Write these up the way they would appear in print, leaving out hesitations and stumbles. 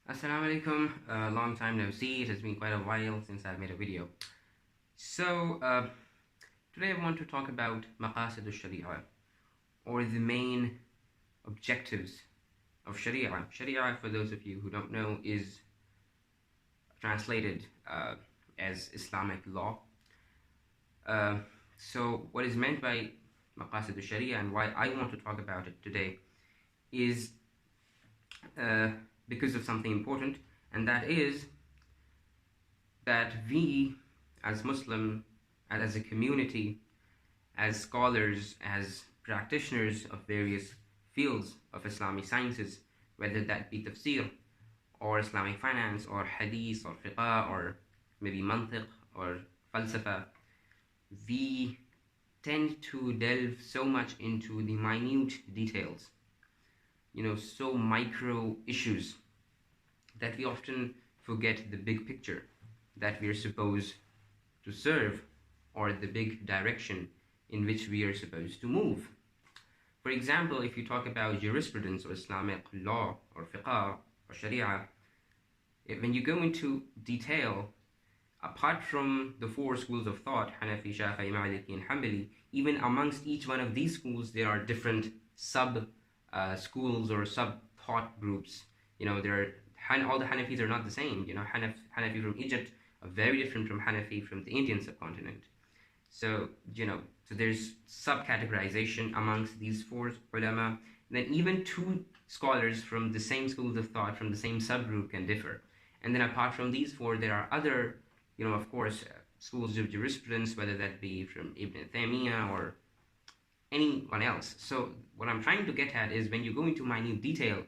Assalamu alaikum. Long time no see. It has been quite a while since I've made a video. So, today I want to talk about Maqasid Al-Shari'ah, or the main objectives of Sharia. Sharia, for those of you who don't know, is translated as Islamic law. So, what is meant by Maqasid Al-Shari'ah and why I want to talk about it today is because of something important, and that is that we as Muslim, as a community, as scholars, as practitioners of various fields of Islamic sciences, whether that be tafsir or Islamic finance or hadith or fiqh or maybe mantiq or falsafa, we tend to delve so much into the minute details, so micro issues, that we often forget the big picture that we are supposed to serve, or the big direction in which we are supposed to move. For example, if you talk about jurisprudence or Islamic law or fiqh or sharia, when you go into detail, apart from the four schools of thought, Hanafi, Shafi'i, Maliki, and Hanbali, even amongst each one of these schools, there are different sub schools or sub-thought groups. All the Hanafis are not the same. Hanafi from Egypt are very different from Hanafi from the Indian subcontinent. So, so there's sub-categorization amongst these four ulama. And then even two scholars from the same schools of thought, from the same subgroup, can differ. And then apart from these four, there are other, of course, schools of jurisprudence, whether that be from Ibn Taymiyyah or anyone else. So what I'm trying to get at is, when you go into minute detail,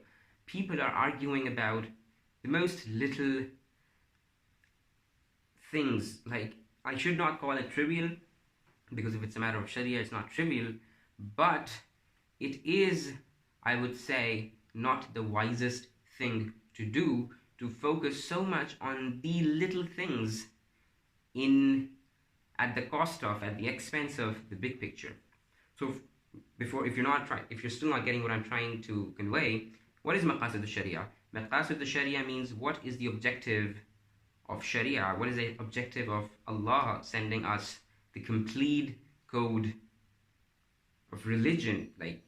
people are arguing about the most little things. Like, I should not call it trivial, because if it's a matter of Sharia, it's not trivial, but it is, I would say, not the wisest thing to do, to focus so much on the little things at the expense of the big picture. So if you're still not getting what I'm trying to convey, what is Maqasid Al-Shari'ah? Maqasid Al-Shari'ah means, what is the objective of Sharia? What is the objective of Allah sending us the complete code of religion? Like,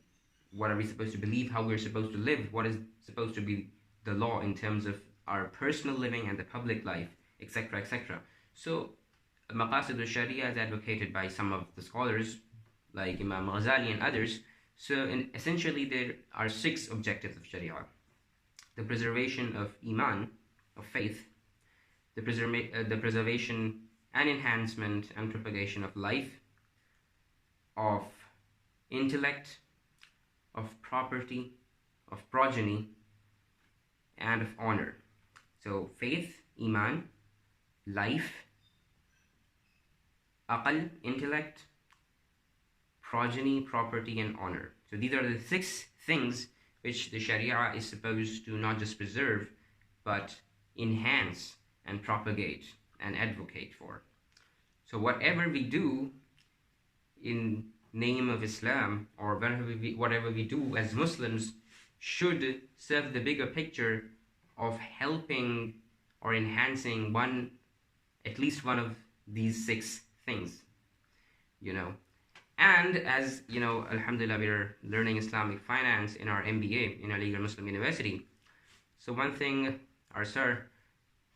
what are we supposed to believe, how we're supposed to live, what is supposed to be the law in terms of our personal living and the public life, etc., etc. So Maqasid Al-Shari'ah is advocated by some of the scholars, like Imam Ghazali and others. So essentially, there are 6 objectives of Sharia: the preservation of Iman, of faith, the preservation and enhancement and propagation of life, of intellect, of property, of progeny, and of honor. So faith, Iman, life, aql, intellect, progeny, property, and honor. So these are the 6 things which the Sharia is supposed to not just preserve, but enhance and propagate and advocate for. So whatever we do in name of Islam, or whatever we do as Muslims, should serve the bigger picture of helping or enhancing at least one of these 6 things. And as alhamdulillah, we're learning Islamic finance in our MBA in our legal Muslim University. So one thing our sir,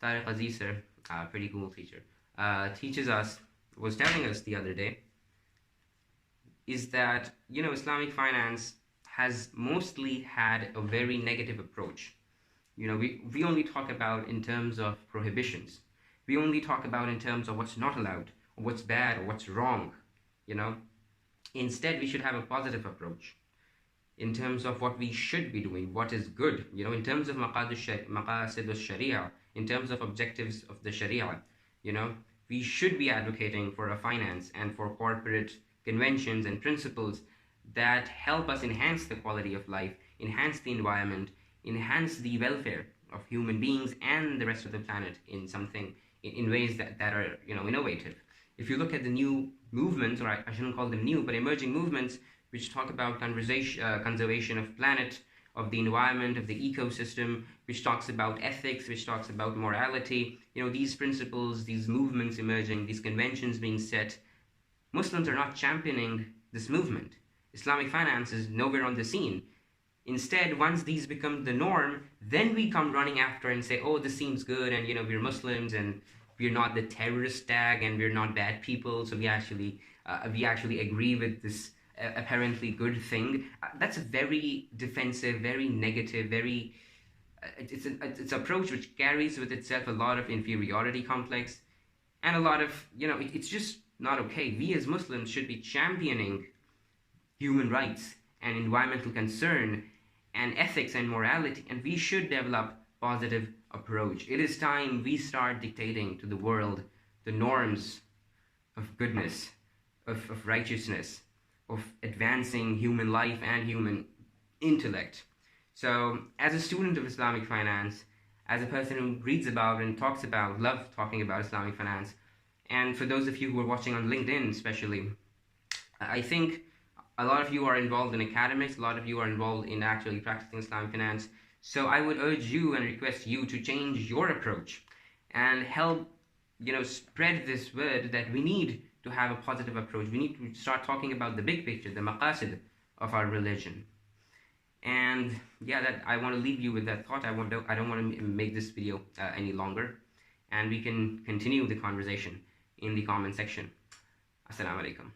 Tariq Aziz sir, pretty cool teacher, was telling us the other day, is that Islamic finance has mostly had a very negative approach. We only talk about in terms of prohibitions. We only talk about in terms of what's not allowed, or what's bad, or what's wrong. Instead, we should have a positive approach in terms of what we should be doing, what is good. In terms of Maqasid Al-Shari'ah, in terms of objectives of the Sharia, we should be advocating for a finance and for corporate conventions and principles that help us enhance the quality of life, enhance the environment, enhance the welfare of human beings and the rest of the planet in ways that are innovative. If you look at the new movements, or I shouldn't call them new, but emerging movements, which talk about conservation of planet, of the environment, of the ecosystem, which talks about ethics, which talks about morality. These principles, these movements emerging, these conventions being set, Muslims are not championing this movement. Islamic finance is nowhere on the scene. Instead, once these become the norm, then we come running after and say, oh, this seems good, and we're Muslims, and we're not the terrorist tag, and we're not bad people, so we actually agree with this apparently good thing. That's a very defensive, very negative, very it's an approach which carries with itself a lot of inferiority complex, and a lot of it's just not okay. We as Muslims should be championing human rights and environmental concern and ethics and morality, and we should develop positive approach. It is time we start dictating to the world the norms of goodness, of righteousness, of advancing human life and human intellect. So as a student of Islamic finance, as a person who reads about and love talking about Islamic finance, and for those of you who are watching on LinkedIn especially, I think a lot of you are involved in academics, a lot of you are involved in actually practicing Islamic finance. So I would urge you and request you to change your approach and help, spread this word that we need to have a positive approach. We need to start talking about the big picture, the maqasid of our religion. And yeah, that I want to leave you with that thought. I don't want to make this video any longer, and we can continue the conversation in the comment section. Assalamu alaikum.